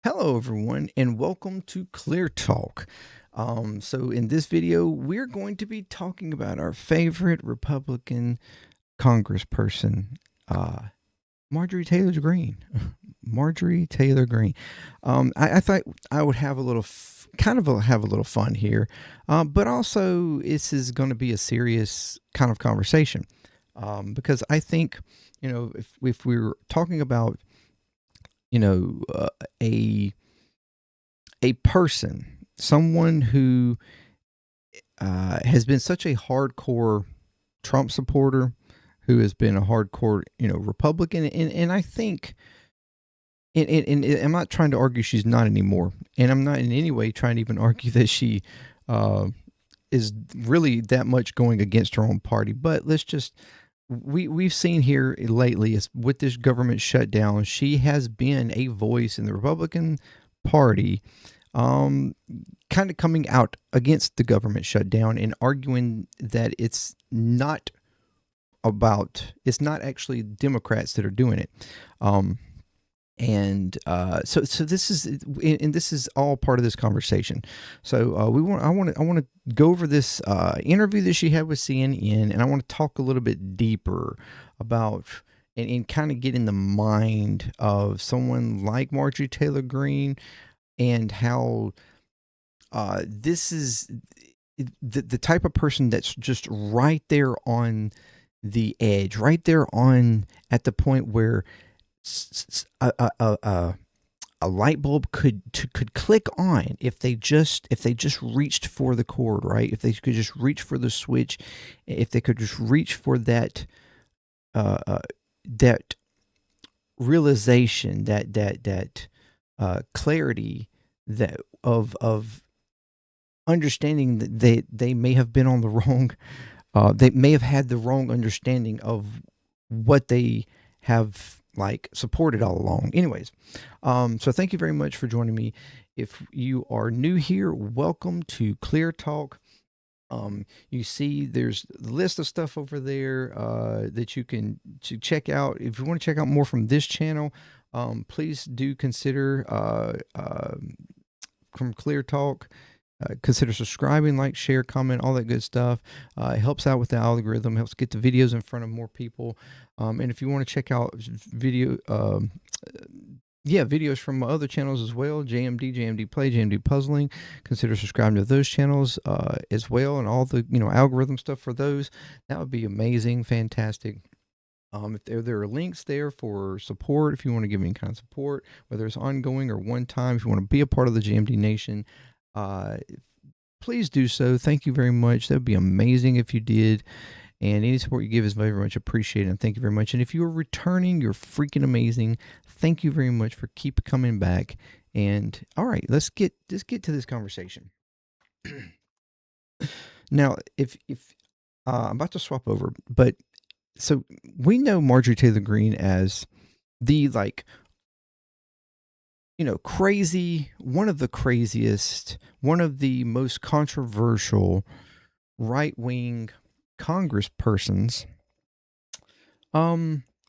Hello, everyone, and welcome to ClearTalk. So, in this video, we're going to be talking about our favorite Republican Congressperson, Marjorie Taylor Greene. Marjorie Taylor Greene. I thought I would have a little, have a little fun here, but also this is going to be a serious kind of conversation because I think, if we were talking about you know uh, a a person, someone who has been such a hardcore Trump supporter, who has been a hardcore Republican, and I think. And I'm not trying to argue she's not anymore, and I'm not in any way trying to even argue that she uh, is really that much going against her own party. But let's just we've seen here lately is with this government shutdown, she has been a voice in the Republican Party, um, kind of coming out against the government shutdown and arguing that it's not actually Democrats that are doing it. Um, so this is all part of this conversation. So I want to go over this interview that she had with CNN, and I want to talk a little bit deeper about and kind of get in the mind of someone like Marjorie Taylor Greene, and how this is the type of person that's just right there on the edge, right there on at the point where a light bulb could click on if they just reached for the cord, right? If they could just reach for the switch, if they could just reach for that realization, that clarity, that of understanding that they may have been on the wrong, they may have had the wrong understanding of what they have like supported all along. Anyways, so thank you very much for joining me. If you are new here, welcome to Clear Talk. You see there's a list of stuff over there that you can check out. If you want to check out more from this channel, please do consider from Clear Talk. Consider subscribing, like, share, comment, all that good stuff. It helps out with the algorithm, helps get the videos in front of more people. And if you want to check out videos from my other channels as well, JMDPLAY, JMD Puzzling, consider subscribing to those channels as well, and all the algorithm stuff for those. That would be amazing, fantastic. If there are links there for support, if you want to give any kind of support, whether it's ongoing or one time, if you want to be a part of the JMD Nation, uh, please do so. Thank you very much. That would be amazing if you did. And any support you give is very much appreciated. And thank you very much. And if you're returning, you're freaking amazing. Thank you very much for keep coming back. And all right, let's get to this conversation. Now, if I'm about to swap over, but so we know Marjorie Taylor Greene as the crazy, one of the craziest, one of the most controversial right wing congresspersons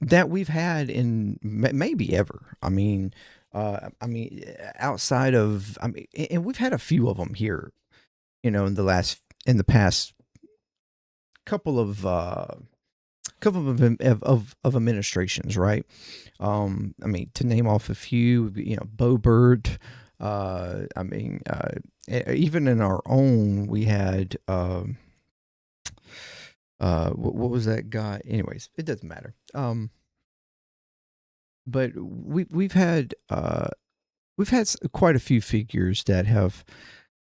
that we've had in maybe ever. Outside of, and we've had a few of them here, in the past couple of administrations, right? To name off a few, Bo Burt. Even in our own, we had what was that guy? Anyways, it doesn't matter. But we've had quite a few figures that have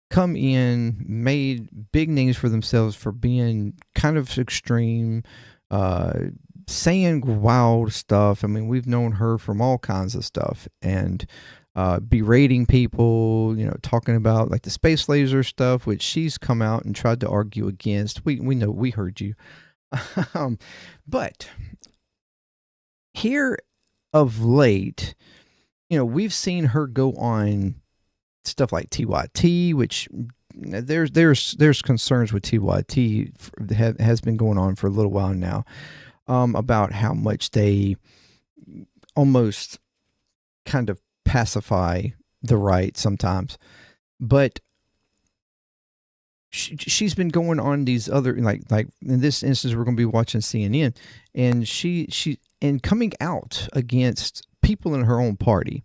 come in, made big names for themselves for being kind of extreme, saying wild stuff. We've known her from all kinds of stuff, and berating people, talking about like the space laser stuff, which she's come out and tried to argue against. We know, we heard you. But here of late, we've seen her go on stuff like TYT, which there's concerns with TYT has been going on for a little while now, about how much they almost kind of pacify the right sometimes. But she's been going on these other, like in this instance we're going to be watching CNN, and she and coming out against people in her own party.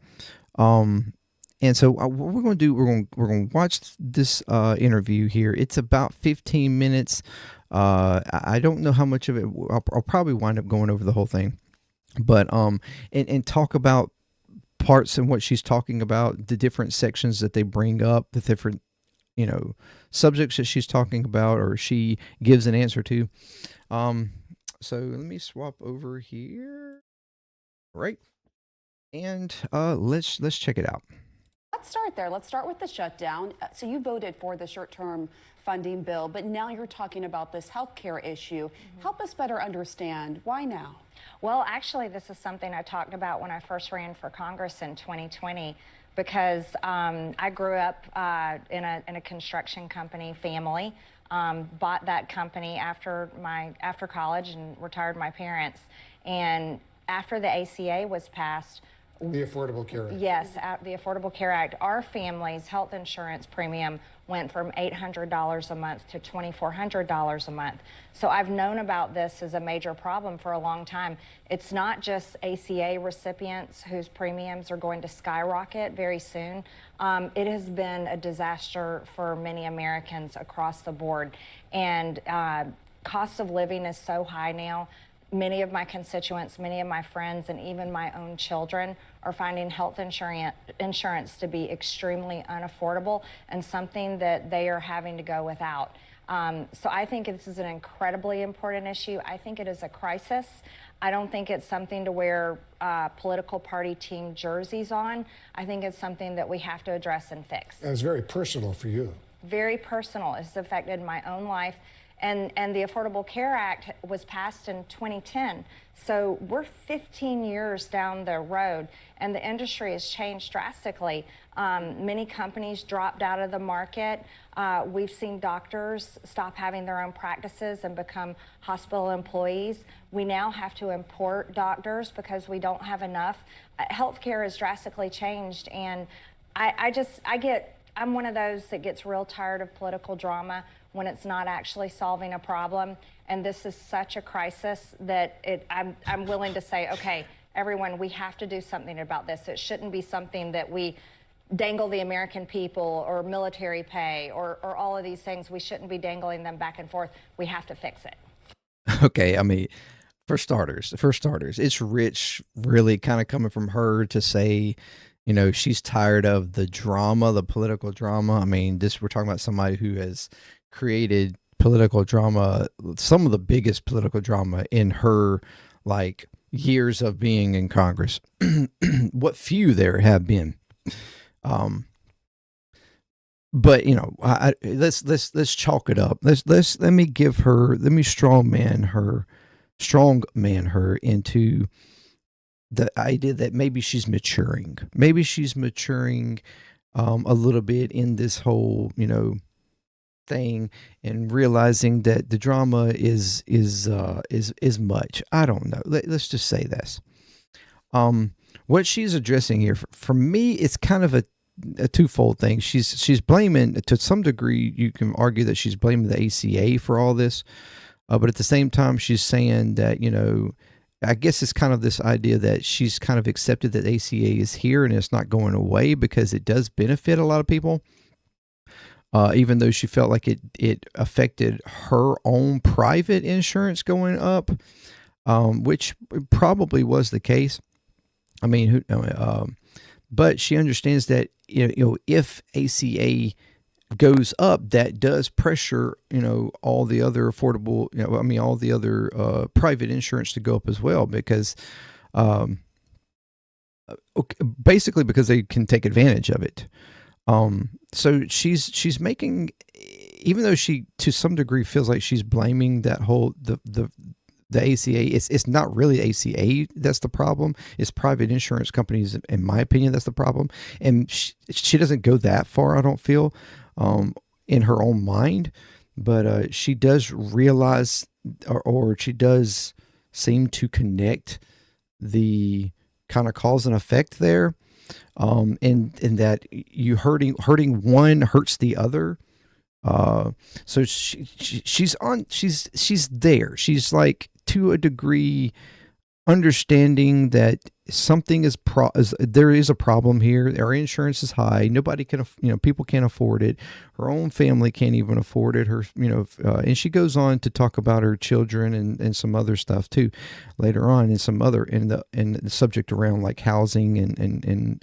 And so what we're going to do, we're going to watch this interview here. It's about 15 minutes. I don't know how much of it. I'll probably wind up going over the whole thing, but and talk about parts and what she's talking about, the different sections that they bring up, the different, subjects that she's talking about or she gives an answer to. So let me swap over here. Right. And let's check it out. Let's start there. Let's start with the shutdown. So you voted for the short-term funding bill, but now you're talking about this health care issue. Help us better understand why now. Well, actually, this is something I talked about when I first ran for Congress in 2020, because I grew up in a construction company family. Bought that company after college and retired my parents. And after the ACA was passed, the Affordable Care Act. Yes, the Affordable Care Act. Our family's health insurance premium went from $800 a month to $2,400 a month. So I've known about this as a major problem for a long time. It's not just ACA recipients whose premiums are going to skyrocket very soon. It has been a disaster for many Americans across the board. And cost of living is so high now. Many of my constituents, many of my friends, and even my own children are finding health insurance to be extremely unaffordable and something that they are having to go without. So I think this is an incredibly important issue. I think it is a crisis. I don't think it's something to wear political party team jerseys on. I think it's something that we have to address and fix. And it's very personal for you. Very personal. It's affected my own life. And the Affordable Care Act was passed in 2010. So we're 15 years down the road, and the industry has changed drastically. Many companies dropped out of the market. We've seen doctors stop having their own practices and become hospital employees. We now have to import doctors because we don't have enough. Healthcare has drastically changed, and I'm one of those that gets real tired of political drama when it's not actually solving a problem. And this is such a crisis that I'm willing to say, okay, everyone, we have to do something about this. It shouldn't be something that we dangle the American people or military pay or all of these things. We shouldn't be dangling them back and forth. We have to fix it. Okay, I mean, for starters, it's rich, really kind of coming from her to say, she's tired of the drama, the political drama. I mean, we're talking about somebody who has created political drama, some of the biggest political drama in her years of being in Congress. What few there have been. But let's chalk it up. Let me strong man her into the idea that maybe she's maturing. Maybe she's maturing a little bit in this whole, thing, and realizing that the drama is much. I don't know. Let's just say this. What she's addressing here, for me, it's kind of a twofold thing. She's blaming, to some degree, you can argue that she's blaming the ACA for all this, but at the same time, she's saying that, I guess it's kind of this idea that she's kind of accepted that ACA is here and it's not going away because it does benefit a lot of people. Even though she felt like it affected her own private insurance going up, which probably was the case. I mean, but she understands that if ACA goes up, that does pressure all the other affordable, all the other private insurance to go up as well, because basically because they can take advantage of it. So she's making, even though she to some degree feels like she's blaming that whole the ACA, it's not really ACA that's the problem. It's private insurance companies, in my opinion, that's the problem. And she doesn't go that far, I don't feel, in her own mind, but she does realize, or she does seem to connect the kind of cause and effect there. and that you hurting one hurts the other. So she's there. She's like, to a degree, understanding that something there is a problem here. Our insurance is high. Nobody can, people can't afford it. Her own family can't even afford it. And she goes on to talk about her children and some other stuff too, later on, and some other in the subject around like housing and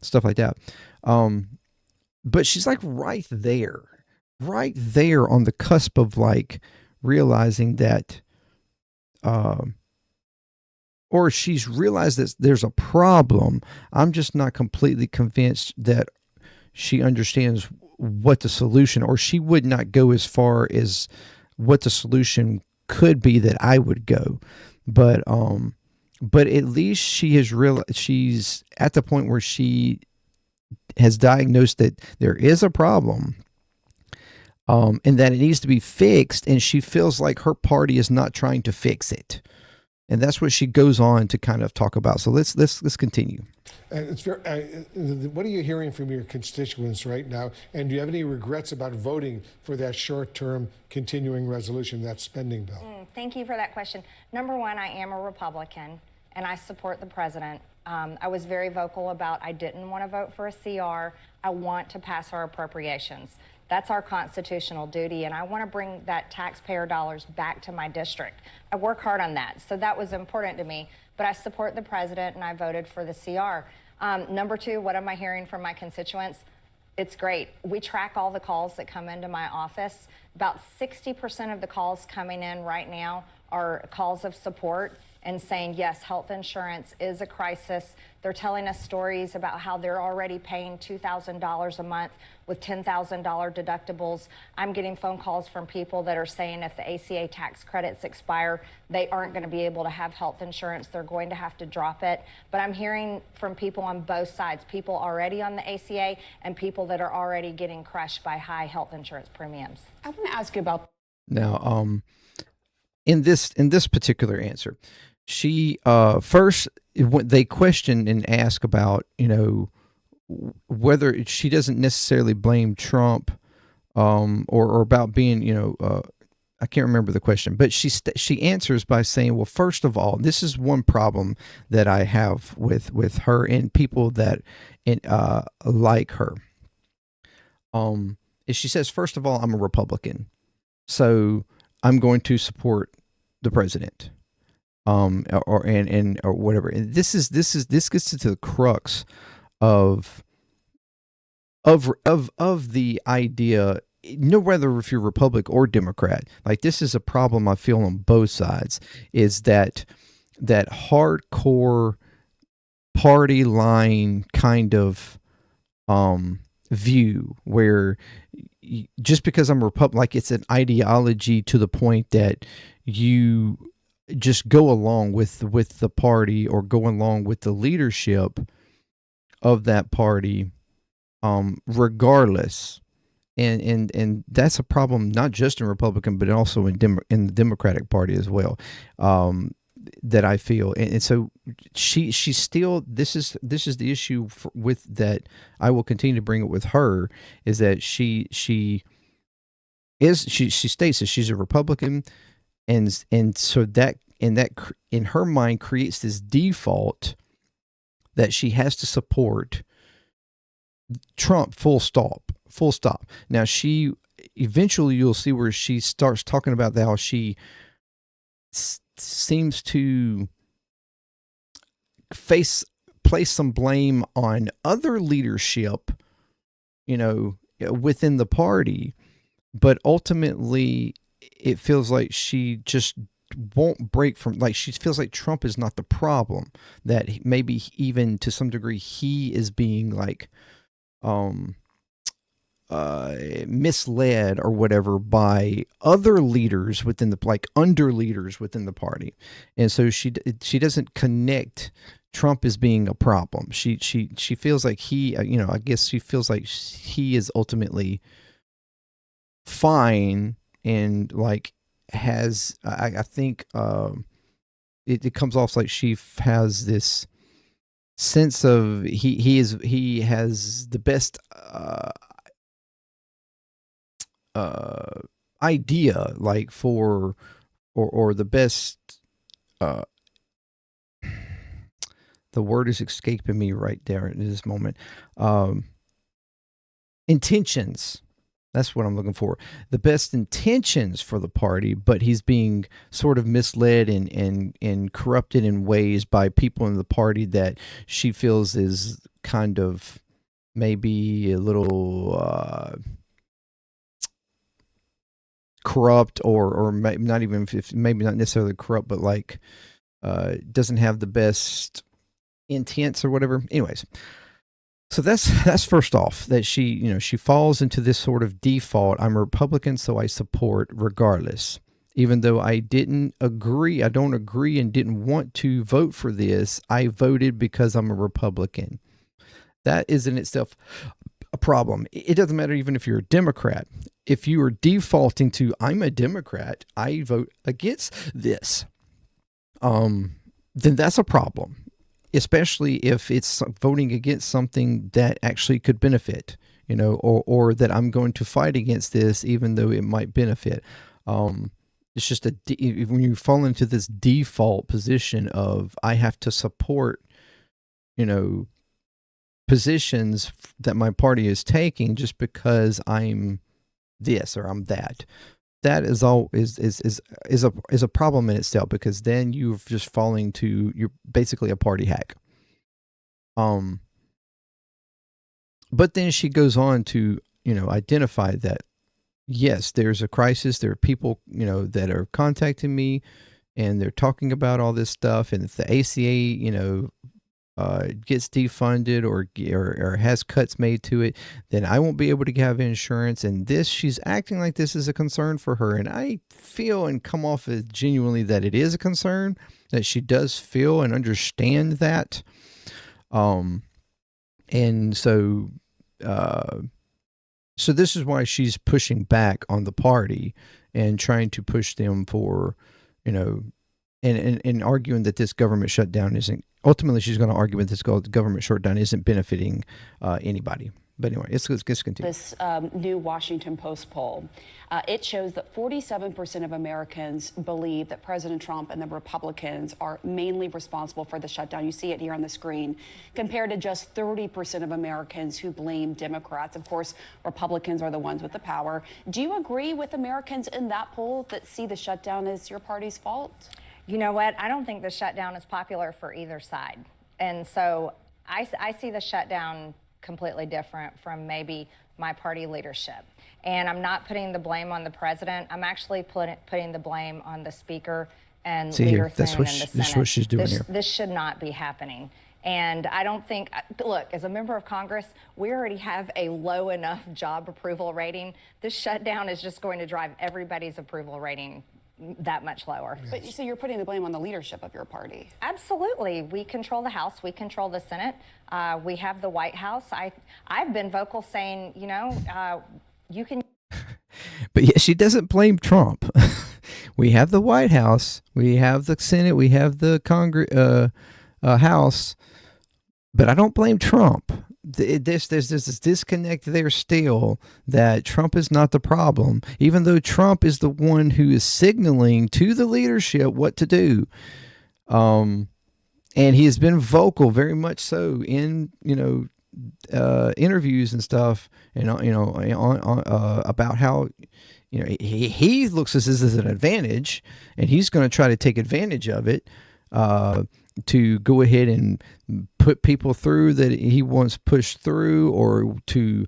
stuff like that. But she's like right there on the cusp of like realizing that, or she's realized that there's a problem. I'm just not completely convinced that she understands what the solution, or she would not go as far as what the solution could be that I would go. But at least she's at the point where she has diagnosed that there is a problem, and that it needs to be fixed, and she feels like her party is not trying to fix it. And that's what she goes on to kind of talk about. So let's continue. And what are you hearing from your constituents right now? And do you have any regrets about voting for that short-term continuing resolution, that spending bill? Thank you for that question. Number one, I am a Republican, and I support the president. I was very vocal about I didn't want to vote for a CR. I want to pass our appropriations. That's our constitutional duty, and I want to bring that taxpayer dollars back to my district. I work hard on that, so that was important to me. But I support the president, and I voted for the CR. Number two, what am I hearing from my constituents? It's great. We track all the calls that come into my office. About 60% of the calls coming in right now are calls of support and saying, yes, health insurance is a crisis. They're telling us stories about how they're already paying $2,000 a month with $10,000 deductibles. I'm getting phone calls from people that are saying if the ACA tax credits expire, they aren't going to be able to have health insurance. They're going to have to drop it. But I'm hearing from people on both sides, people already on the ACA and people that are already getting crushed by high health insurance premiums. I want to ask you about now. In this particular answer, she first, when they question and ask about, whether she doesn't necessarily blame Trump, or about being, I can't remember the question, but she answers by saying, well, first of all, this is one problem that I have with her and people that like her. Is she says, first of all, I'm a Republican, so I'm going to support the president, or whatever. And this gets to the crux of the idea. No, whether if you're Republican or Democrat, like this is a problem I feel on both sides. Is that hardcore party line kind of view where just because I'm a Republican, like it's an ideology to the point that you just go along with the party or go along with the leadership of that party, regardless. And that's a problem not just in Republican, but also in the Democratic Party as well. That I feel, and so she's still. This is the issue with that. I will continue to bring it with her. Is that she states that she's a Republican, and so that in her mind creates this default that she has to support Trump. Full stop. Now she eventually you'll see where she starts talking about how she seems to place some blame on other leadership, within the party, but ultimately it feels like she just won't break from, like she feels like Trump is not the problem, that maybe even to some degree he is being like misled or whatever by other leaders within the, like under leaders within the party. And so she doesn't connect Trump as being a problem. She feels like he, I guess she feels like he is ultimately fine, and like has, I think it comes off like she has this sense of he has the best idea, like for or the best uh the word is escaping me right there in this moment. Intentions. That's what I'm looking for. The best intentions for the party, but he's being sort of misled and corrupted in ways by people in the party that she feels is kind of maybe a little corrupt, or not even, maybe not necessarily corrupt, but like doesn't have the best intents or whatever. Anyways, so that's first off, that she falls into this sort of default. I'm a Republican, so I support regardless. Even though I don't agree and didn't want to vote for this, I voted because I'm a Republican. That is in itself a problem. It doesn't matter even if you're a Democrat. If you are defaulting to I'm a Democrat, I vote against this, then that's a problem. Especially if it's voting against something that actually could benefit, or that I'm going to fight against this, even though it might benefit. It's just when you fall into this default position of I have to support, positions that my party is taking just because I'm this or I'm that. That is a problem in itself, because then you're just falling to, you're basically a party hack. But then she goes on to identify that yes, there's a crisis. There are people that are contacting me, and they're talking about all this stuff. And if the ACA gets defunded or has cuts made to it, then I won't be able to have insurance. And she's acting like this is a concern for her. And I feel and come off as genuinely that it is a concern, that she does feel and understand that. And so this is why she's pushing back on the party and trying to push them for, and arguing that this government shutdown isn't, ultimately she's going to argue that this government shutdown isn't benefiting anybody. But anyway, let's continue. This new Washington Post poll, it shows that 47% of Americans believe that President Trump and the Republicans are mainly responsible for the shutdown. You see it here on the screen, compared to just 30% of Americans who blame Democrats. Of course, Republicans are the ones with the power. Do you agree with Americans in that poll that see the shutdown as your party's fault? You know what? I don't think the shutdown is popular for either side. And so I see the shutdown completely different from maybe my party leadership. And I'm not putting the blame on the president. I'm actually putting the blame on the speaker and leader Thune and the Senate. That's what she's doing here. This should not be happening. And I don't think, look, as a member of Congress, we already have a low enough job approval rating. This shutdown is just going to drive everybody's approval rating that much lower. But so you're putting the blame on the leadership of your party? Absolutely. We control the House. We control the Senate. We have the White House. I've been vocal saying, you can. But yeah, she doesn't blame Trump. We have the White House. We have the Senate. We have the Congress, House. But I don't blame Trump. There's this disconnect there still, that Trump is not the problem, even though Trump is the one who is signaling to the leadership what to do. And he has been vocal, very much so, in interviews and stuff, and about how he looks at this as an advantage, and he's going to try to take advantage of it. To go ahead and put people through that he wants pushed through, or to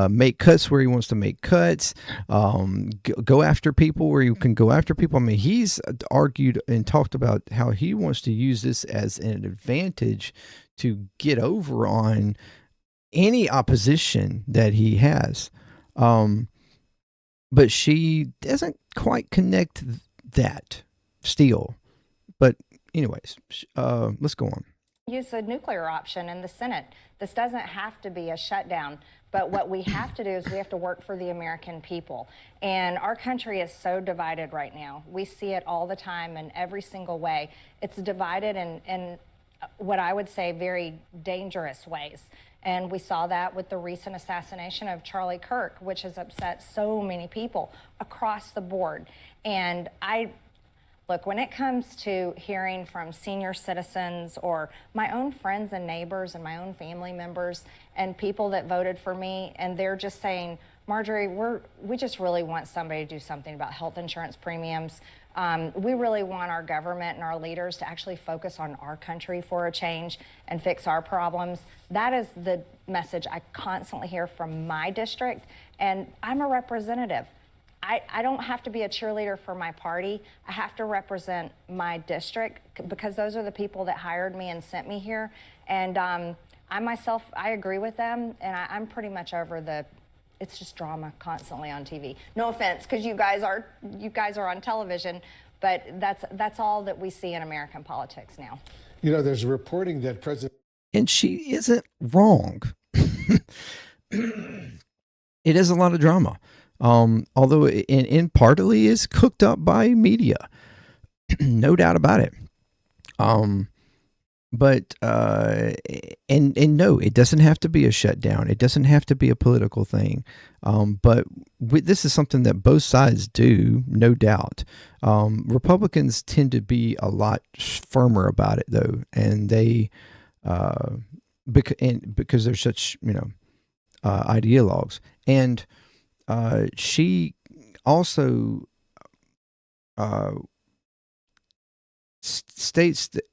make cuts where he wants to make cuts, go after people where you can go after people. I mean, he's argued and talked about how he wants to use this as an advantage to get over on any opposition that he has. But she doesn't quite connect that still. But anyways, let's go on. Use the nuclear option in the Senate. This doesn't have to be a shutdown, but what we have to do is we have to work for the American people. And our country is so divided right now. We see it all the time in every single way. It's divided in what I would say, very dangerous ways. And we saw that with the recent assassination of Charlie Kirk, which has upset so many people across the board. And look, when it comes to hearing from senior citizens or my own friends and neighbors and my own family members and people that voted for me, and they're just saying, Marjorie, we just really want somebody to do something about health insurance premiums. We really want our government and our leaders to actually focus on our country for a change and fix our problems. That is the message I constantly hear from my district, and I'm a representative. I don't have to be a cheerleader for my party. I have to represent my district because those are the people that hired me and sent me here. And I myself, I agree with them, and I'm pretty much over it's just drama constantly on TV. No offense, because you guys are on television, but that's all that we see in American politics now. You know, there's reporting that President... And she isn't wrong. It is a lot of drama. Although in partly is cooked up by media, no doubt about it. But no, it doesn't have to be a shutdown. It doesn't have to be a political thing. But this is something that both sides do, no doubt. Republicans tend to be a lot firmer about it, though, and they because they're such ideologues. And she also states that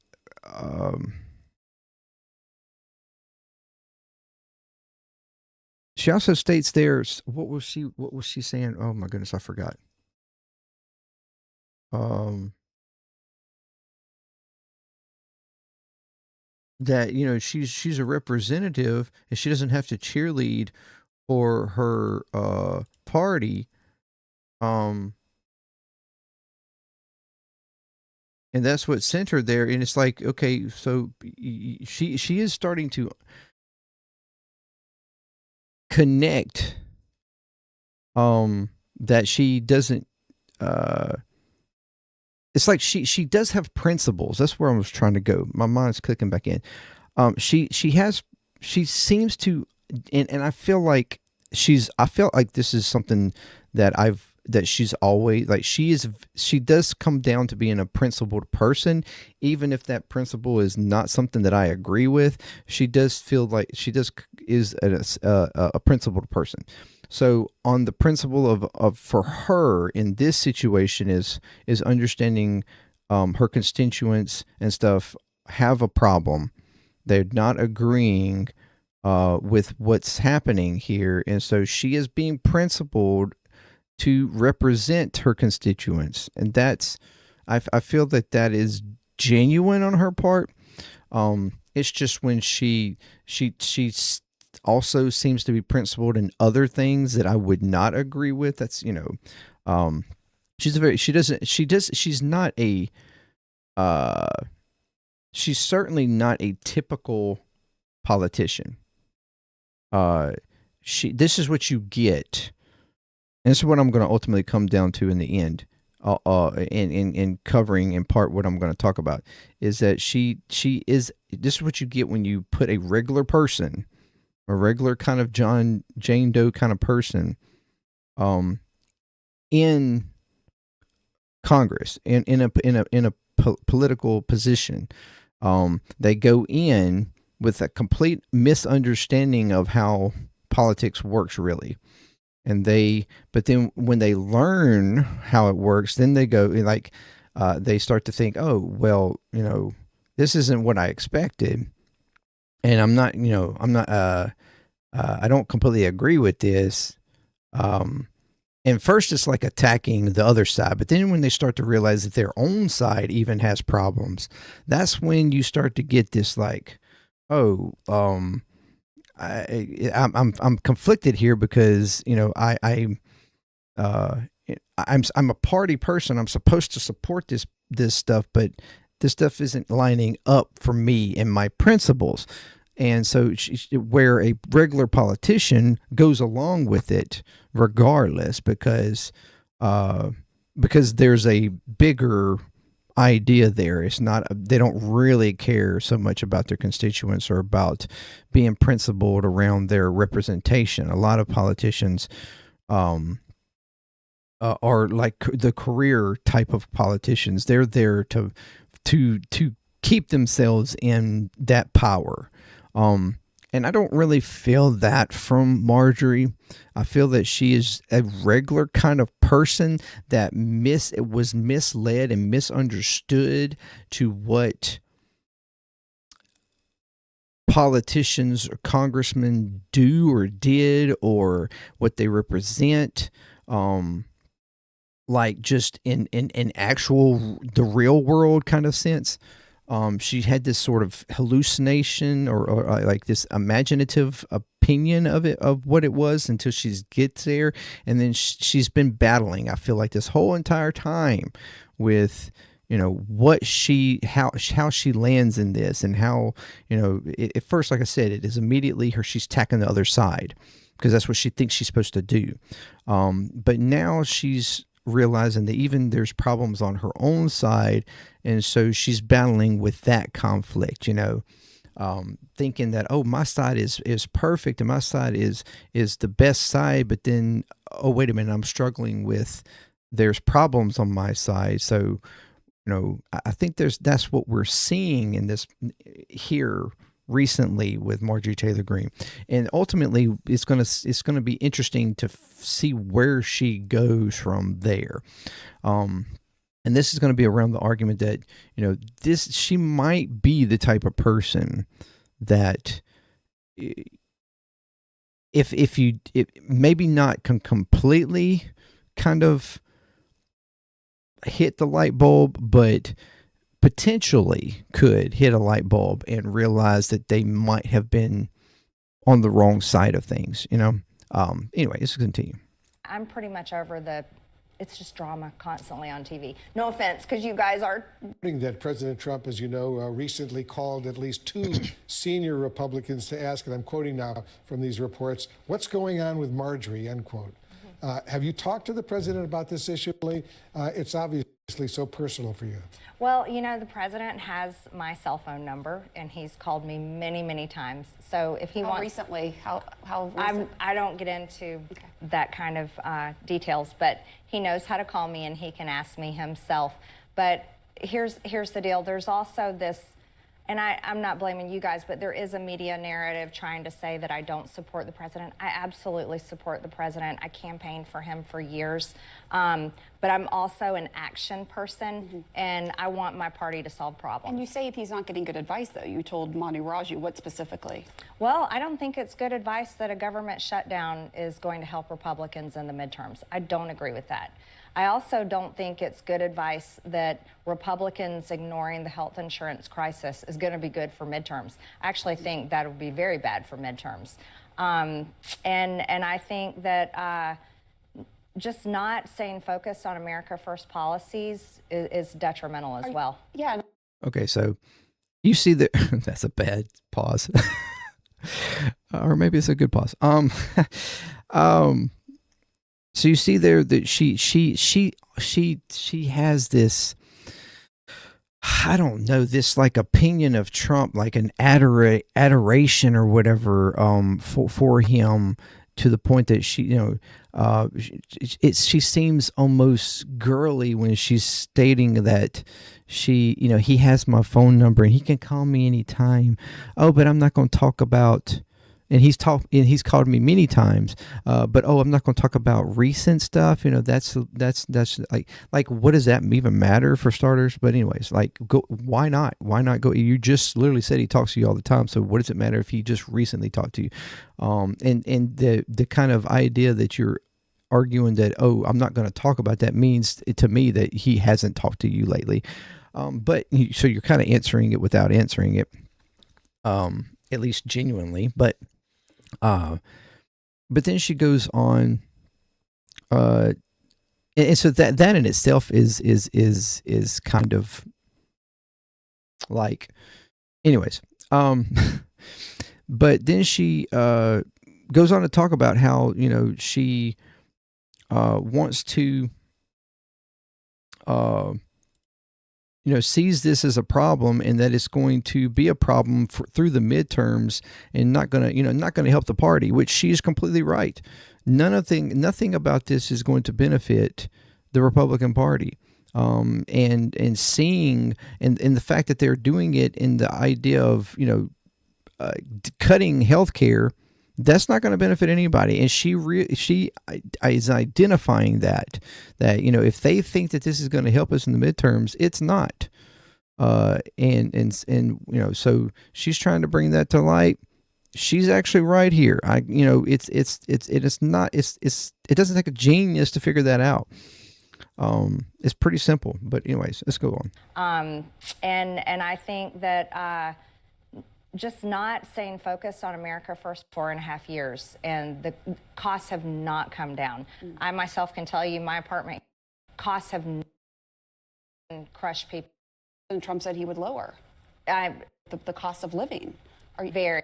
she also states there, what was she saying? Oh my goodness, I forgot. That she's a representative and she doesn't have to cheerlead for her party, and that's what sent her there. And it's like, okay, so she is starting to connect that she doesn't it's like she does have principles. That's where I was trying to go. My mind's clicking back in. She seems to, and I feel like I felt like this is something that she's always like, she does come down to being a principled person, even if that principle is not something that I agree with. She does feel like is a principled person. So on the principle of for her in this situation is understanding her constituents and stuff have a problem. They're not agreeing with what's happening here, and so she is being principled to represent her constituents, and that's I feel that is genuine on her part. It's just when she also seems to be principled in other things that I would not agree with. That's she's certainly not a typical politician. This is what you get. And this is what I'm going to ultimately come down to in the end, in covering in part what I'm going to talk about, is that this is what you get when you put a regular person, a regular kind of Jane Doe kind of person, in Congress, in a political position. They go in with a complete misunderstanding of how politics works, really. But then when they learn how it works, then they go like, they start to think, oh, well, this isn't what I expected. And I don't completely agree with this. And first it's like attacking the other side, but then when they start to realize that their own side even has problems, that's when you start to get this like, oh, I'm conflicted here because I'm a party person. I'm supposed to support this stuff, but this stuff isn't lining up for me and my principles. And so where a regular politician goes along with it regardless because there's a bigger idea there. It's not, they don't really care so much about their constituents or about being principled around their representation. A lot of politicians are like the career type of politicians. They're there to keep themselves in that power. And I don't really feel that from Marjorie. I feel that she is a regular kind of person that was misled and misunderstood to what politicians or congressmen do or did or what they represent. Like just in actual, the real world kind of sense. She had this sort of hallucination or like this imaginative opinion of it, of what it was, until she gets there. And then she's been battling, I feel like, this whole entire time with, what how she lands in this, and how, at first, like I said, it is immediately she's attacking the other side because that's what she thinks she's supposed to do. But now she's realizing that even there's problems on her own side, and so she's battling with that conflict, thinking that, oh, my side is perfect and my side is the best side, but then, oh, wait a minute, I'm struggling with, there's problems on my side. So I think that's what we're seeing in this here recently with Marjorie Taylor Greene, and ultimately it's gonna be interesting to see where she goes from there. And this is going to be around the argument that she might be the type of person that if maybe not completely kind of hit the light bulb, but potentially could hit a light bulb and realize that they might have been on the wrong side of things, Anyway, let's continue. I'm pretty much over it's just drama constantly on TV. No offense, because you guys are. That President Trump, as you know, recently called at least two senior Republicans to ask, and I'm quoting now from these reports, what's going on with Marjorie, end quote. Have you talked to the president about this issue? It's obviously so personal for you. Well, the president has my cell phone number, and he's called me many, many times. So if he wants... Recently? How recent? I don't get into that kind of details, but he knows how to call me, and he can ask me himself. But here's the deal. There's also this... And I'm not blaming you guys, but there is a media narrative trying to say that I don't support the president. I absolutely support the president. I campaigned for him for years. But I'm also an action person, and I want my party to solve problems. And you say he's not getting good advice, though. You told Marjorie, what specifically? Well, I don't think it's good advice that a government shutdown is going to help Republicans in the midterms. I don't agree with that. I also don't think it's good advice that Republicans ignoring the health insurance crisis is going to be good for midterms. I actually think that would be very bad for midterms. And I think that just not staying focused on America First policies is detrimental as well. Yeah. Okay, so you see that that's a bad pause. Or maybe it's a good pause. So you see there that she has this, I don't know, this like opinion of Trump, like an adoration or whatever, for him, to the point that she seems almost girly when she's stating that he has my phone number and he can call me anytime. Oh, but I'm not going to talk about. And he's called me many times, but I'm not going to talk about recent stuff. That's like what does that even matter for starters? But anyways, why not? Why not go? You just literally said he talks to you all the time. So what does it matter if he just recently talked to you? And the kind of idea that you're arguing that, I'm not going to talk about that, means to me that he hasn't talked to you lately. So you're kind of answering it without answering it, at least genuinely, but then she goes on, and so that in itself is kind of like, anyways, but then she goes on to talk about how she wants to sees this as a problem, and that it's going to be a problem through the midterms, and not going to help the party, which she is completely right. Nothing about this is going to benefit the Republican Party. And seeing and the fact that they're doing it in the idea of cutting health care, that's not going to benefit anybody. And she is identifying that if they think that this is going to help us in the midterms, it's not. So she's trying to bring that to light. She's actually right here. It doesn't take a genius to figure that out. It's pretty simple, but anyways, let's go on. And I think that just not staying focused on America First 4.5 years, and the costs have not come down. I myself can tell you, my apartment costs have crushed people. And Trump said he would lower the cost of living. Are you very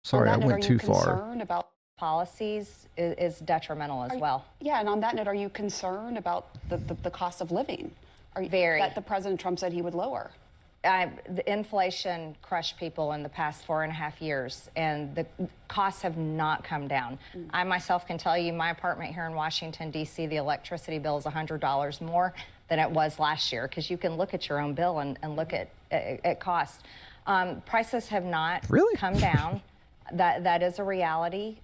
sorry? I went too far. Concerned about policies is detrimental as well. Yeah, and on that note, are you concerned about the cost of living? Are you very that the President Trump said he would lower? The inflation crushed people in the past 4.5 years, and the costs have not come down. I myself can tell you, my apartment here in Washington, D.C., the electricity bill is $100 more than it was last year, because you can look at your own bill and look at cost. Prices have not really come down. That is a reality.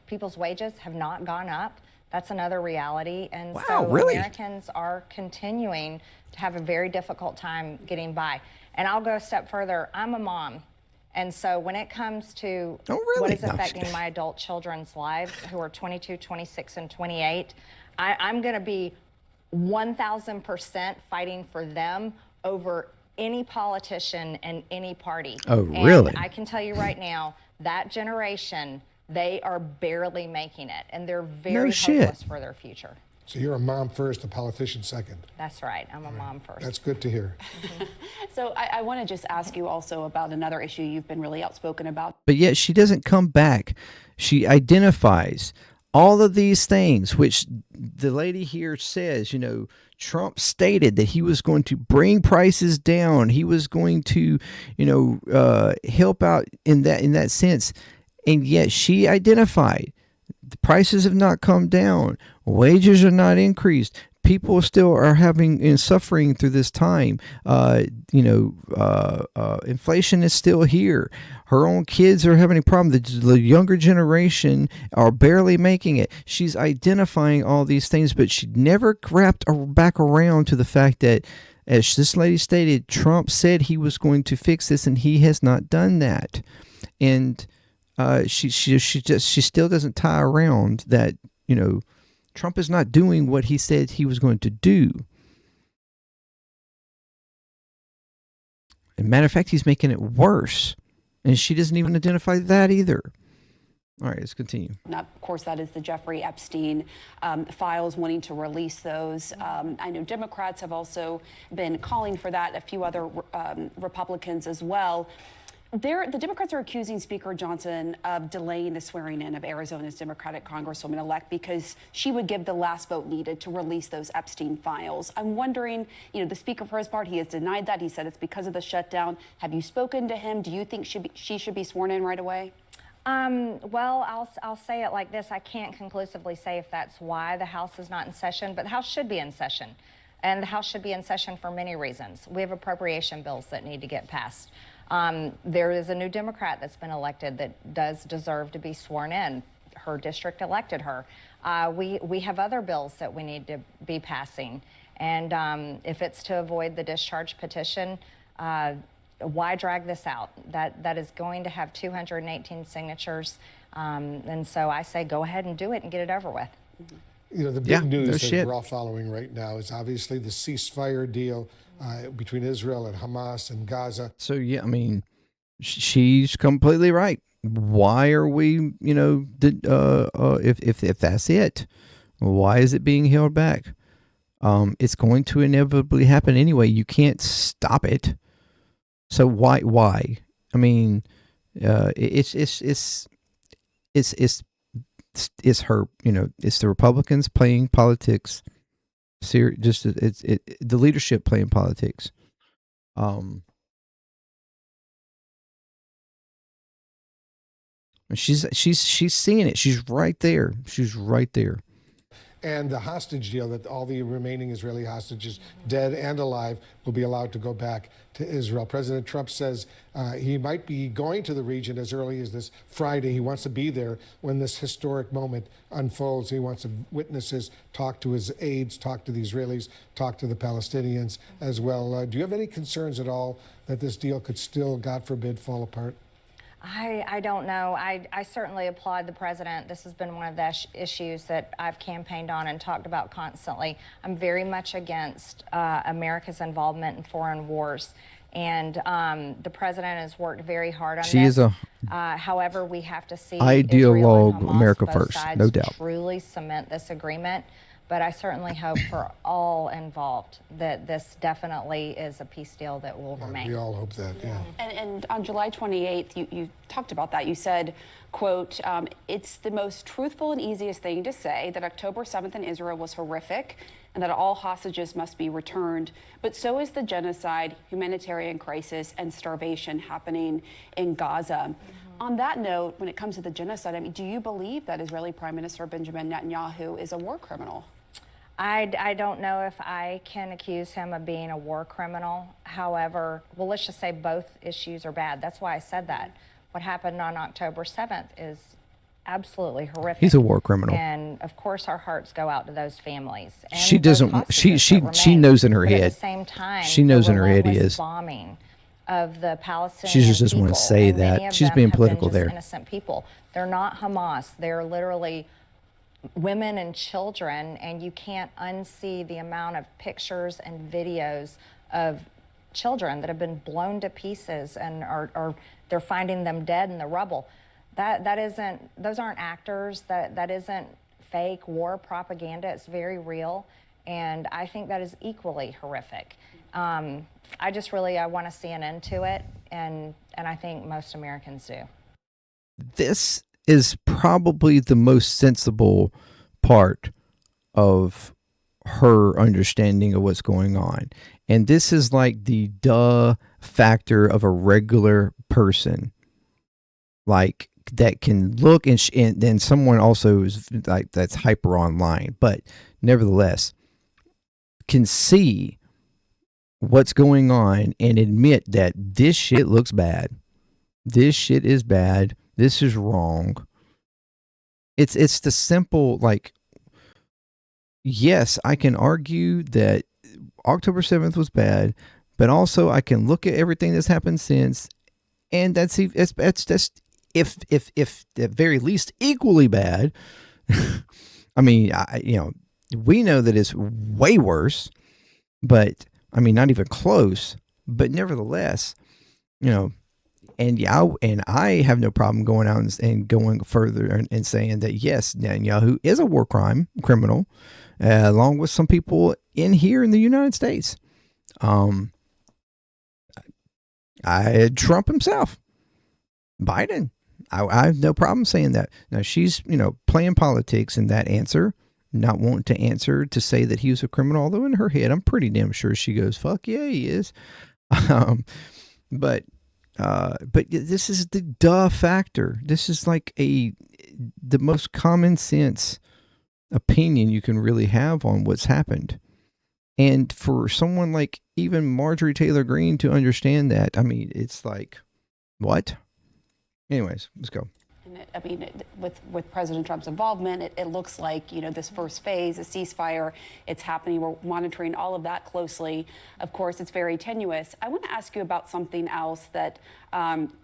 People's wages have not gone up. That's another reality. And wow, really? Americans are continuing to have a very difficult time getting by. And I'll go a step further. I'm a mom. And so when it comes to what is affecting my adult children's lives, who are 22, 26, and 28, I'm going to be 1,000% fighting for them over any politician and any party. Oh, really? And I can tell you right now, that generation, they are barely making it, and they're very hopeless for their future. So you're a mom first, a politician second. That's right. I'm a mom first. That's good to hear. So I want to just ask you also about another issue you've been really outspoken about. But yet she doesn't come back. She identifies all of these things, which the lady here says, Trump stated that he was going to bring prices down. He was going to, help out in that sense. And yet she identified the prices have not come down. Wages are not increased. People still are having and suffering through this time. Inflation is still here. Her own kids are having a problem. The younger generation are barely making it. She's identifying all these things, but she never wrapped back around to the fact that, as this lady stated, Trump said he was going to fix this, and he has not done that. And she still doesn't tie around that, Trump is not doing what he said he was going to do. As a matter of fact, he's making it worse. And she doesn't even identify that either. All right, let's continue. Now, of course, that is the Jeffrey Epstein files, wanting to release those. I know Democrats have also been calling for that, a few other Republicans as well. The Democrats are accusing Speaker Johnson of delaying the swearing in of Arizona's Democratic Congresswoman-elect because she would give the last vote needed to release those Epstein files. I'm wondering, the Speaker, for his part, he has denied that. He said it's because of the shutdown. Have you spoken to him? Do you think she should be sworn in right away? Well, I'll say it like this. I can't conclusively say if that's why the House is not in session, but the House should be in session. And the House should be in session for many reasons. We have appropriation bills that need to get passed. There is a new Democrat that's been elected that does deserve to be sworn in. Her district elected her. We have other bills that we need to be passing. And if it's to avoid the discharge petition, why drag this out? That is going to have 218 signatures. And so I say go ahead and do it and get it over with. The big news that we're all following right now is obviously the ceasefire deal between Israel and Hamas and Gaza. So, she's completely right. Why are we, if that's it, why is it being held back? It's going to inevitably happen anyway. You can't stop it. So why? I mean, it's her, it's the Republicans playing politics. The leadership playing politics. Um, she's seeing it. She's right there. She's right there. And the hostage deal that all the remaining Israeli hostages, dead and alive, will be allowed to go back to Israel. President Trump says he might be going to the region as early as this Friday. He wants to be there when this historic moment unfolds. He wants to witnesses, talk to his aides, talk to the Israelis, talk to the Palestinians as well. Do you have any concerns at all that this deal could still, God forbid, fall apart? I don't know. I certainly applaud the president. This has been one of the issues that I've campaigned on and talked about constantly. I'm very much against America's involvement in foreign wars. And the president has worked very hard on She this. is however, we have to see ideologue, Israel and Hamas, America both first, sides, no doubt. truly cement this agreement. But I certainly hope for all involved that this definitely is a peace deal that will remain. We all hope that, yeah. And on July 28th, you talked about that. You said, quote, it's the most truthful and easiest thing to say that October 7th in Israel was horrific and that all hostages must be returned. But so is the genocide, humanitarian crisis, and starvation happening in Gaza. On that note, when it comes to the genocide, I mean, do you believe that Israeli Prime Minister Benjamin Netanyahu is a war criminal? I don't know if I can accuse him of being a war criminal. However, well, let's just say both issues are bad. That's why I said that. What happened on October 7th is absolutely horrific. He's a war criminal. And of course, our hearts go out to those families. And She doesn't. She knows in her but head. At the same time, she knows the in her head he relentless is bombing of the Palestinian She just doesn't want to people, say and many that. of She's them being have political been just there. innocent people. They're not Hamas. They're literally women and children, and you can't unsee the amount of pictures and videos of children that have been blown to pieces and are they're finding them dead in the rubble. That isn't, those aren't actors. That isn't fake war propaganda. It's very real, and I think that is equally horrific. I want to see an end to it, and I think most Americans do. This is probably the most sensible part of her understanding of what's going on. And this is like the duh factor of a regular person, like that can look and then someone also is like that's hyper online, but nevertheless can see what's going on and admit that this shit looks bad. This shit is bad. This is wrong. It's the simple, like, yes, I can argue that October 7th was bad, but also I can look at everything that's happened since, and it's just if at very least equally bad. I mean, we know that it's way worse, but I mean, not even close. But nevertheless, and I have no problem going out and going further and saying that yes, Netanyahu is a war criminal, along with some people in here in the United States. Trump himself, Biden. I have no problem saying that. Now she's playing politics in that answer, not wanting to answer to say that he was a criminal. Although in her head, I'm pretty damn sure she goes, "Fuck yeah, he is." But this is the duh factor. This is like the most common sense opinion you can really have on what's happened. And for someone like even Marjorie Taylor Greene to understand that, I mean, it's like, what? Anyways, let's go. I mean, with President Trump's involvement, it looks like, this first phase, a ceasefire, it's happening. We're monitoring all of that closely. Of course, it's very tenuous. I want to ask you about something else that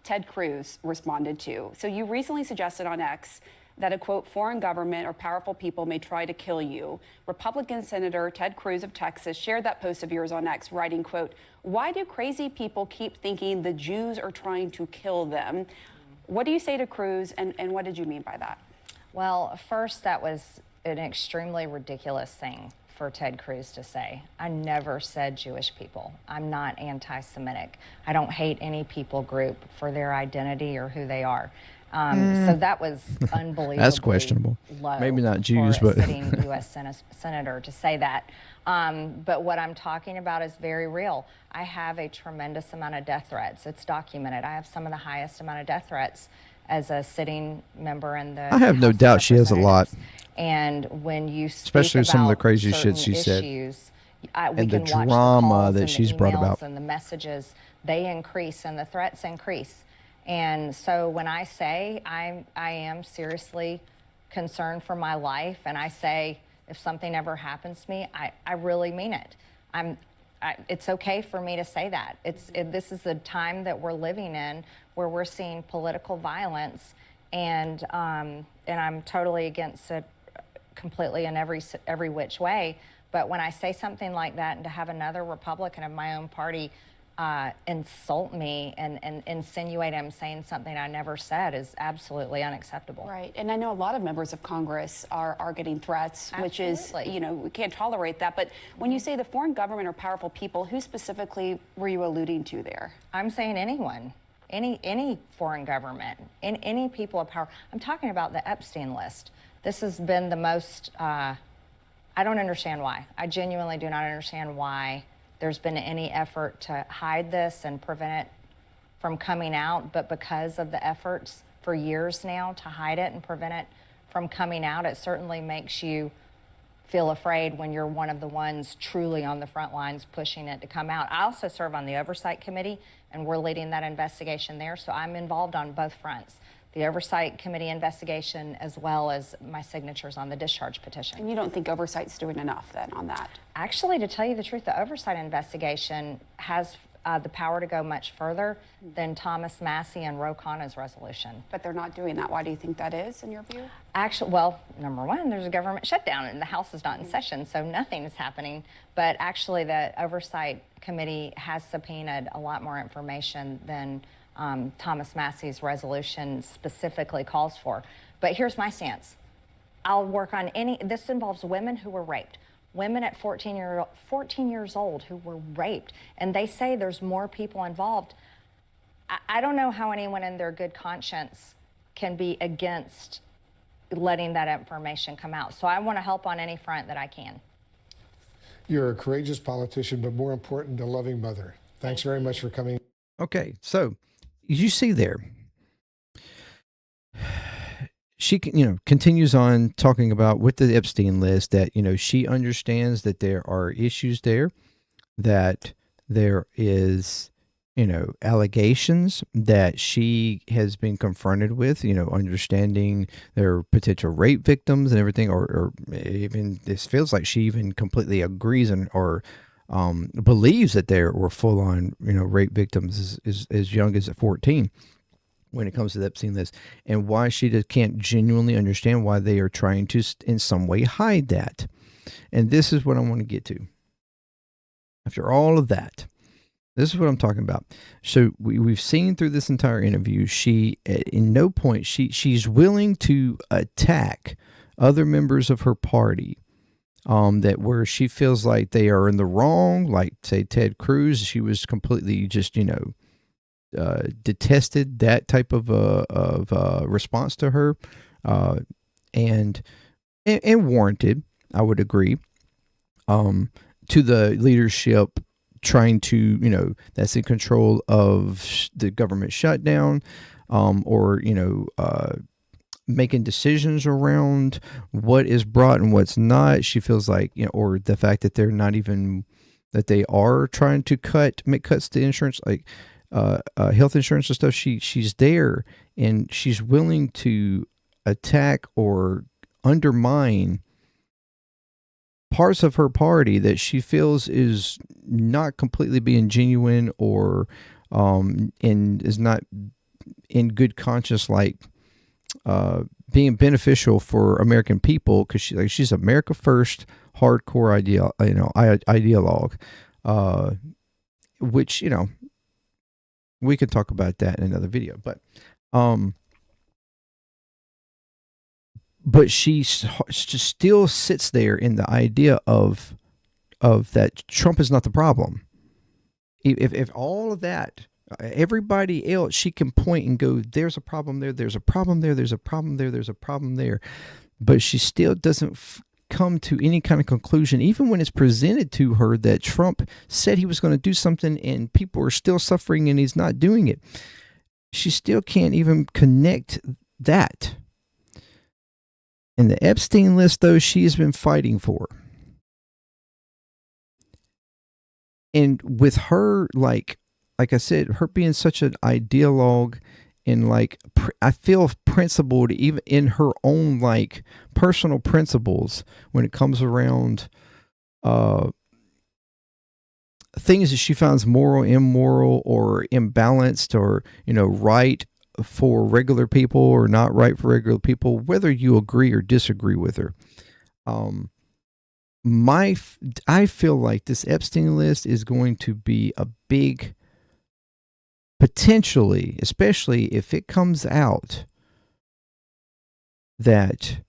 Ted Cruz responded to. So you recently suggested on X that a, quote, foreign government or powerful people may try to kill you. Republican Senator Ted Cruz of Texas shared that post of yours on X, writing, quote, why do crazy people keep thinking the Jews are trying to kill them? What do you say to Cruz, and what did you mean by that? Well, first, that was an extremely ridiculous thing for Ted Cruz to say. I never said Jewish people. I'm not anti-Semitic. I don't hate any people group for their identity or who they are. So that was unbelievably That's questionable. low. Maybe not Jews, for a but sitting U.S. senator to say that. But what I'm talking about is very real. I have a tremendous amount of death threats. It's documented. I have some of the highest amount of death threats as a sitting member in the I have no House of doubt she has a lot. Representatives. And when you speak Especially some of the about crazy certain shit she said. issues, we And the can watch drama the calls that and she's the brought emails about. and the messages. They increase and the threats increase. And so when I say I am seriously concerned for my life, and I say if something ever happens to me, I really mean it. It's okay for me to say that. This is the time that we're living in where we're seeing political violence, and I'm totally against it completely in every which way. But when I say something like that, and to have another Republican of my own party insult me and insinuate I'm saying something I never said is absolutely unacceptable. Right. And I know a lot of members of Congress are getting threats, which is, we can't tolerate that. But when you say the foreign government or powerful people, who specifically were you alluding to there? I'm saying anyone, any foreign government, any people of power. I'm talking about the Epstein list. This has been the most, I don't understand why. I genuinely do not understand why there's been any effort to hide this and prevent it from coming out, but because of the efforts for years now to hide it and prevent it from coming out, it certainly makes you feel afraid when you're one of the ones truly on the front lines pushing it to come out. I also serve on the Oversight Committee, and we're leading that investigation there, so I'm involved on both fronts. The Oversight Committee investigation, as well as my signatures on the discharge petition. And you don't think Oversight's doing enough then on that? Actually, to tell you the truth, the Oversight investigation has the power to go much further than Thomas Massie and Ro Khanna's resolution. But they're not doing that. Why do you think that is, in your view? Actually, well, number one, there's a government shutdown and the House is not in session, so nothing is happening. But actually, the Oversight Committee has subpoenaed a lot more information than Thomas Massie's resolution specifically calls for. But here's my stance. I'll work on this involves women who were raped. Women at 14 years old who were raped. And they say there's more people involved. I don't know how anyone in their good conscience can be against letting that information come out. So I want to help on any front that I can. You're a courageous politician, but more important, a loving mother. Thanks very much for coming. Okay, so you see there, she continues on talking about with the Epstein list that she understands that there are issues there, that there is allegations that she has been confronted with, understanding their potential rape victims and everything, or even this feels like she even completely agrees or believes that there were full-on rape victims as young as 14 when it comes to the Epstein list, and why she just can't genuinely understand why they are trying to in some way hide that. And this is what I want to get to. After all of that, this is what I'm talking about. So we've seen through this entire interview, she in no point she's willing to attack other members of her party. That where she feels like they are in the wrong, like say Ted Cruz, she was completely just detested that type of response to her, and warranted, I would agree. To the leadership trying to that's in control of the government shutdown, or making decisions around what is brought and what's not. She feels like, or the fact that they're not even, that they are trying to make cuts to insurance, like health insurance and stuff. She's there and she's willing to attack or undermine parts of her party that she feels is not completely being genuine or and is not in good conscience, like being beneficial for American people, because she's America First hardcore ideologue, which we could talk about that in another video, but she just still sits there in the idea of that Trump is not the problem. If all of that Everybody else, she can point and go, there's a problem there, there's a problem there, there's a problem there, there's a problem there. But she still doesn't come to any kind of conclusion, even when it's presented to her that Trump said he was going to do something and people are still suffering and he's not doing it. She still can't even connect that. And the Epstein list, though, she has been fighting for. And with her, like I said, her being such an ideologue and like, I feel principled even in her own like personal principles when it comes around things that she finds moral, immoral, or imbalanced, or, you know, right for regular people or not right for regular people, whether you agree or disagree with her. I feel like this Epstein list is going to be a big, potentially, especially if it comes out that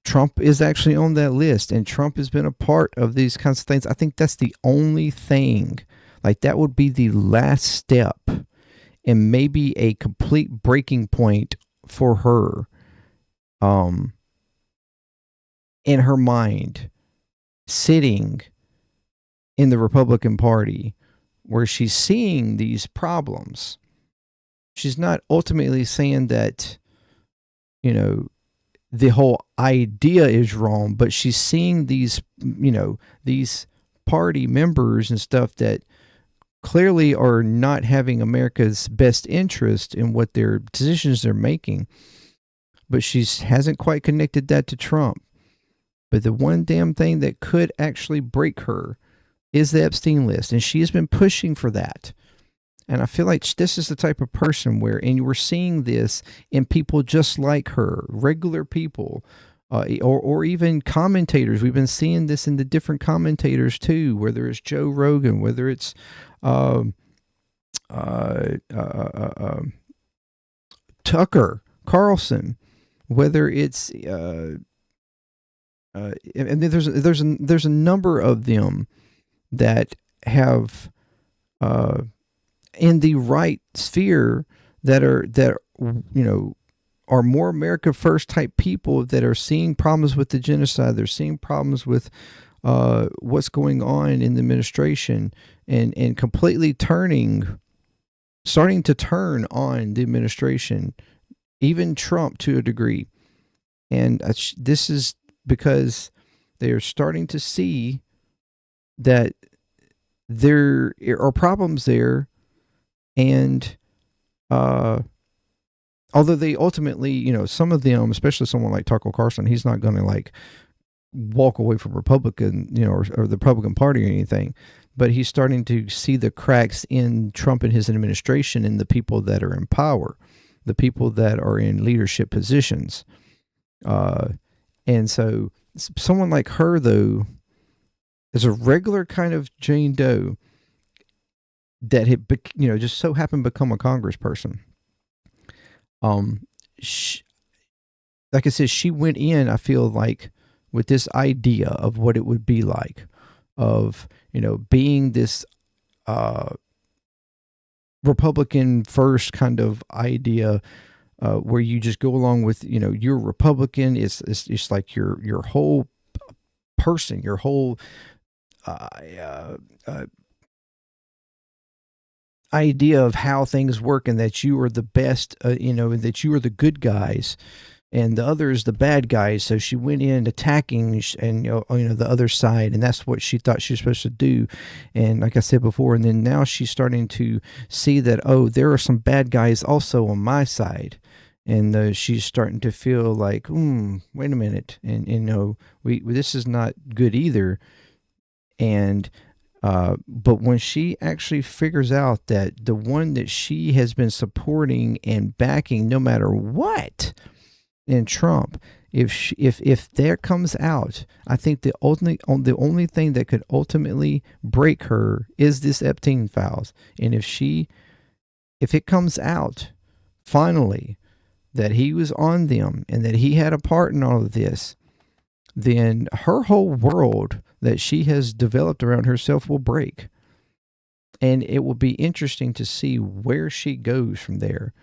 Trump is actually on that list and Trump has been a part of these kinds of things. I think that's the only thing, like that would be the last step and maybe a complete breaking point for her in her mind, sitting in the Republican Party where she's seeing these problems. She's not ultimately saying that, you know, the whole idea is wrong, but she's seeing these, you know, these party members and stuff that clearly are not having America's best interest in what their decisions they're making. But she hasn't quite connected that to Trump. But the one damn thing that could actually break her is the Epstein list. And she has been pushing for that. And I feel like this is the type of person where, and we're seeing this in people just like her, regular people, or even commentators. We've been seeing this in the different commentators too, whether it's Joe Rogan, whether it's Tucker Carlson, whether it's and there's a number of them that have in the right sphere that you know are more America First type people that are seeing problems with the genocide. They're seeing problems with what's going on in the administration and completely starting to turn on the administration, even Trump to a degree. And this is because they are starting to see that there are problems there. And although they ultimately, you know, some of them, especially someone like Tucker Carlson, he's not going to like walk away from Republican, you know, or the Republican Party or anything, but he's starting to see the cracks in Trump and his administration and the people that are in power, the people that are in leadership positions. And so someone like her, though, is a regular kind of Jane Doe that had, you know, just so happened to become a congressperson. Like I said, she went in, I feel like, with this idea of what it would be like, of, you know, being this Republican first kind of idea, where you just go along with, you know, you're Republican. It's like your whole person, your whole idea of how things work, and that you are the best, you know, and that you are the good guys and the others the bad guys. So she went in attacking and you know the other side, and that's what she thought she was supposed to do. And like I said before, and then now she's starting to see that, oh, there are some bad guys also on my side. And she's starting to feel like, wait a minute, and you know, this is not good either. And but when she actually figures out that the one that she has been supporting and backing no matter what in Trump, if there comes out, I think the only thing that could ultimately break her is this Epstein files. And if it comes out finally that he was on them and that he had a part in all of this, then her whole world that she has developed around herself will break. And it will be interesting to see where she goes from there,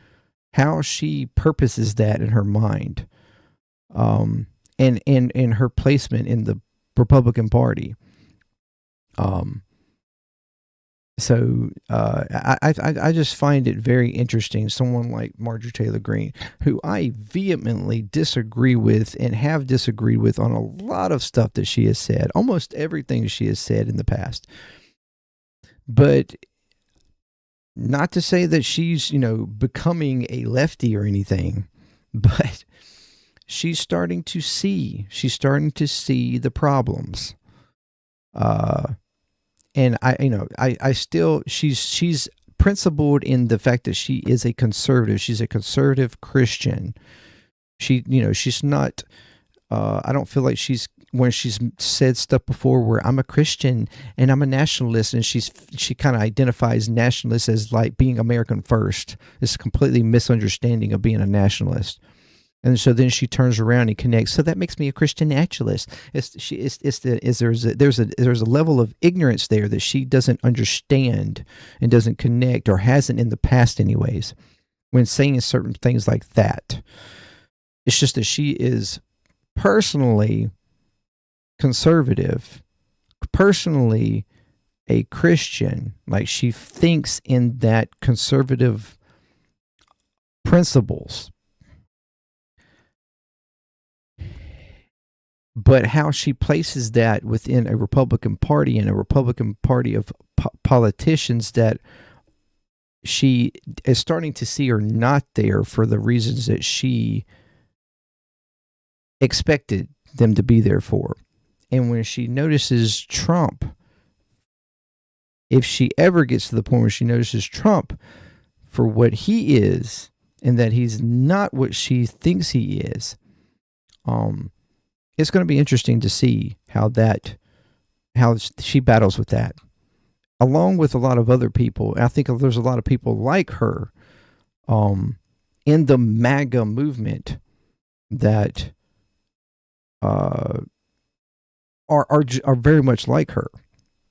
how she purposes that in her mind, and her placement in the Republican Party. I just find it very interesting. Someone like Marjorie Taylor Greene, who I vehemently disagree with and have disagreed with on a lot of stuff that she has said, almost everything she has said in the past. But not to say that she's, becoming a lefty or anything, but she's starting to see the problems. And I still, she's principled in the fact that she is a conservative. She's a conservative Christian. She's not, I don't feel like when she's said stuff before where I'm a Christian and I'm a nationalist, and she kind of identifies nationalists as like being American first. It's a completely misunderstanding of being a nationalist. And so then she turns around and connects. So that makes me a Christian naturalist. There's a level of ignorance there that she doesn't understand and doesn't connect, or hasn't in the past anyways, when saying certain things like that. It's just that she is personally conservative, personally a Christian. Like, she thinks in that conservative principles. But how she places that within a Republican Party, and a Republican Party of politicians that she is starting to see are not there for the reasons that she expected them to be there for. And when she notices Trump, if she ever gets to the point where she notices Trump for what he is, and that he's not what she thinks he is, it's going to be interesting to see how she battles with that, along with a lot of other people. I think there's a lot of people like her, in the MAGA movement that are very much like her,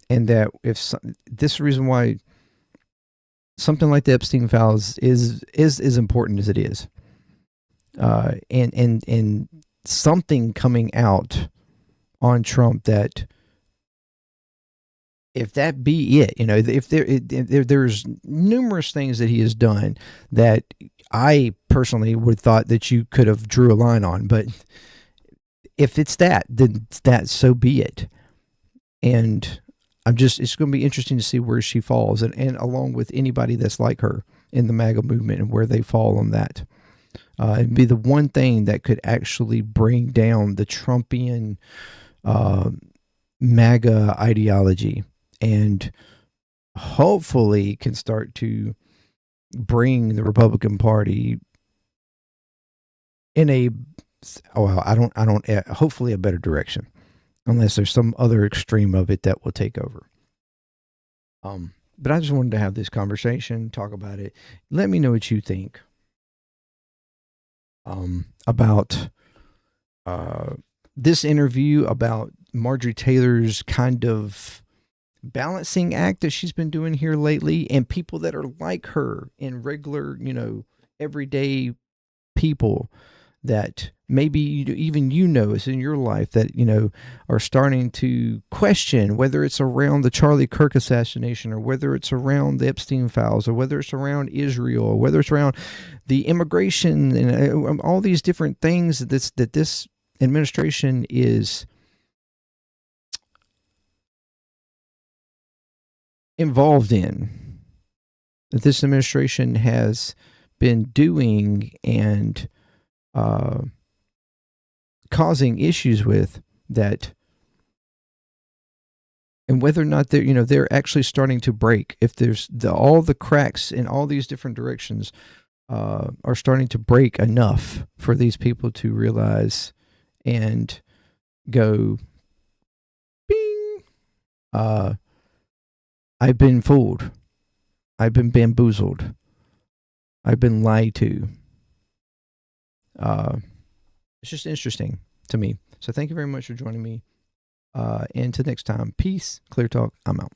and that this is the reason why something like the Epstein files is as important as it is, and something coming out on Trump, that if that be it, if there's numerous things that he has done that I personally would thought that you could have drew a line on, but if it's that, then that, so be it. And it's going to be interesting to see where she falls, and along with anybody that's like her in the MAGA movement, and where they fall on that. It'd be the one thing that could actually bring down the Trumpian MAGA ideology, and hopefully can start to bring the Republican Party in hopefully a better direction, unless there's some other extreme of it that will take over. But I just wanted to have this conversation, talk about it. Let me know what you think about this interview, about Marjorie Taylor's kind of balancing act that she's been doing here lately, and people that are like her, in regular, everyday people that maybe even is in your life, that are starting to question whether it's around the Charlie Kirk assassination, or whether it's around the Epstein files, or whether it's around Israel, or whether it's around the immigration, and all these different things that this administration is involved in, that this administration has been doing, and causing issues with that, and whether or not they're actually starting to break. If there's all the cracks in all these different directions are starting to break enough for these people to realize and go, bing, I've been fooled, I've been bamboozled, I've been lied to. It's just interesting to me. So thank you very much for joining me. And until next time, peace, Clear Talk, I'm out.